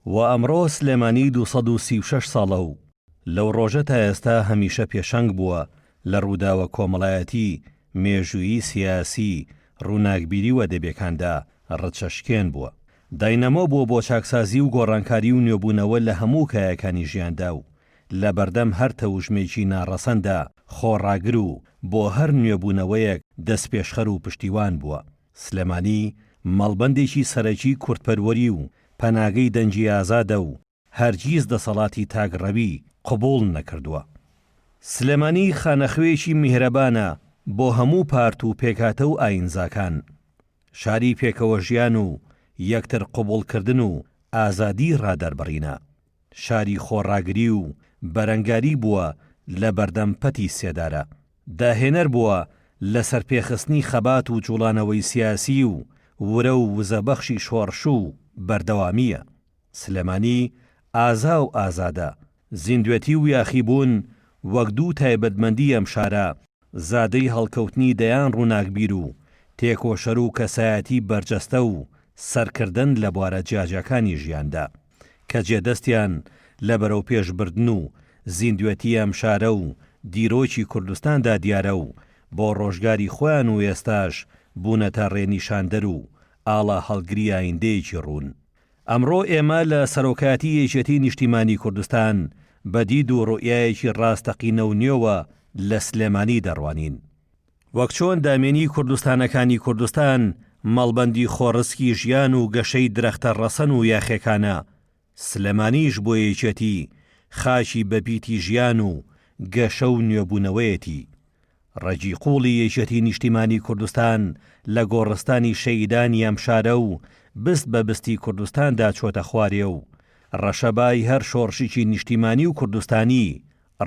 و ئەمڕۆ سلێمانی 236 ساڵە و لەو ڕۆژە تا ئێستا هەمیشە پێشەنگ بووە لە ڕووداوە کۆمەڵایەتی، مێژوویی سیاسی، ڕووناکبیری و ئەدەبیەکاندا ڕەچەشکێن بووە. داینەمۆ بووە بۆ چاکسازی و گۆڕانکاری و نوێبوونەوە لە هەموو کایەکانی ژیاندا و لە بەردەم هەر تەوژمێکی ناڕەسەندا خۆڕاگر و بۆ هەر نوێبوونەوەیەک دەست پێشخەر و پشتیوان بووە. سلێمانی مەڵبەندێکی سەرەکی کورتپەروەری و پەناگەی دەنجی ئازادە و هەرگیز دەسەڵاتی تاگڕەوی قبوڵ نەکردووە. سلێمانی خانەخوێکی میهرەبانە بۆ هەموو پارت و پێکاتە و ئاینزاکان، شاری پێکەوە ژیان و یەکتر قبوڵکردن و ئازادی ڕادەربڕینە، شاری خۆڕاگری و بەرەنگاری بووە لە بەردەم پەتی سێدارە، داهێنەر بووە لە سەرپێخستنی خەبات و جوڵانەوەی سیاسی و ورە و وزەبەخشی شۆڕش و بەردەوامیە. سلێمانی ئازا و ئازادە، زیندوێتی و یاخیبوون وەک دوو تایبەتمەندی ئەم شارە زادەی هەڵکەوتنی دەیان ڕووناکبیر و تێکۆشەر و کەسایەتی بەرجەستە و سەرکردن لە بوارە جیاجەکانی ژیاندا کە جێدەستیان لە بەرەو پێشبردن و زیندوێتی ئەم شارە و دیرۆکی کوردستاندا دیارە و بۆ ڕۆژگاری خۆیان و ئێستاش بوونەتە ڕێنیشاندەر و ئاڵا هەڵگری ئایندەیەکی ڕوون. ئەمڕۆ ئێمە لە سەرۆکاتی یەکێتی نیشتیمانی کوردستان بە دید و ڕوئیایەکی ڕاستەقینە و نوێوە لە سلێمانی دەڕوانین. وەک چۆن دامێنی کوردستانەکانی کوردستان مەڵبەندی خۆڕسکی ژیان و گەشەی درەختە ڕەسەن و یاخێکانە، سلێمانیش بۆ یەکێتی خاچی بەپیتی ژیان و گەشە و نوێبوونەوەیەتی. ڕەجی قوڵی یەکێتی نیشتیمانی کوردستان لە گۆڕستانی شەیدانی ئەم شارە و بست بە بستی کوردستاندا چۆتە خوارێ و ڕەشەبای هەر شۆڕشیکی نیشتیمانی و کوردستانی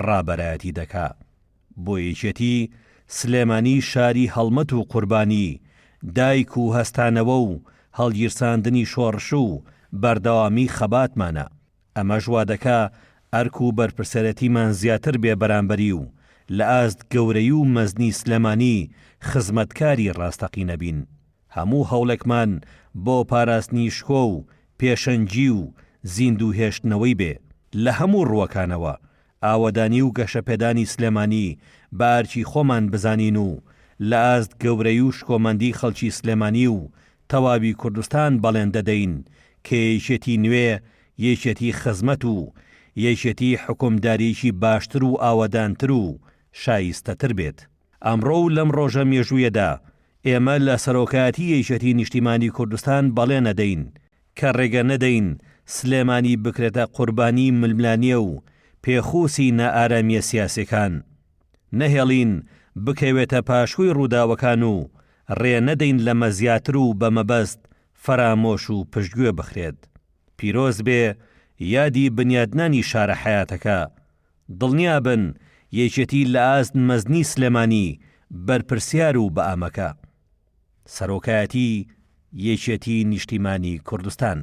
ڕابەرایەتی دەکا. بۆ یەکێتی سلێمانی شاری هەڵمەت و قوربانی، دایک و هەستانەوە و هەڵگیرساندنی شۆڕش و بەردەوامی خەباتمانە. ئەمە ژوا دەکا ئەرک و بەرپرسەرەتیمان زیاتر بێ بەرامبەری و لە ئاست گەورەی و مەزنی سلێمانی خزمەتکاری ڕاستەقی نەبین. هەموو هەوڵێکمان بۆ پاراستنی شکۆ و پێشەنجی و زیندوو هێشتنەوەی بێ لە هەموو ڕووەکانەوە، ئاوەدانی و گەشەپێدانی سلێمانی بە ئارچی خۆمان بزانین و لە ئاست گەورەی و شکۆمەندی خەڵکی سلێمانی و تەواوی کوردستان بەڵێن دەدەین کە یەکێتی نوێ، یەکێتی خزمەت و یەکێتی حکومداریکی باشتر و ئاوەدانتر و شایستەتر بێت. ئەمڕۆ و لەم ڕۆژە مێژوویەدا ئێمە لە سەرۆکاتی یەکێتی نیشتیمانی کوردستان بەڵێ نەدەین کە ڕێگە نەدەین سلێمانی بکرێتە قوربانی ململانیە و پێخوسی نائارامیە سیاسەکان، نەهێڵین بکەوێتە پاشووی ڕووداوەکان و ڕێ نەدەین لە مەزیاتر و بە مەبەست فەرامۆش و پشتگوێ بخرێت. پیرۆز بێ یادی بنیادنانی شارە حیاتەکە. دڵنیا بن یەکێتی لە ئاست مەزنی سلێمانی بەرپرسیار و بە ئامەکە. سەرۆکایەتی یەکێتی نیشتیمانی کوردستان.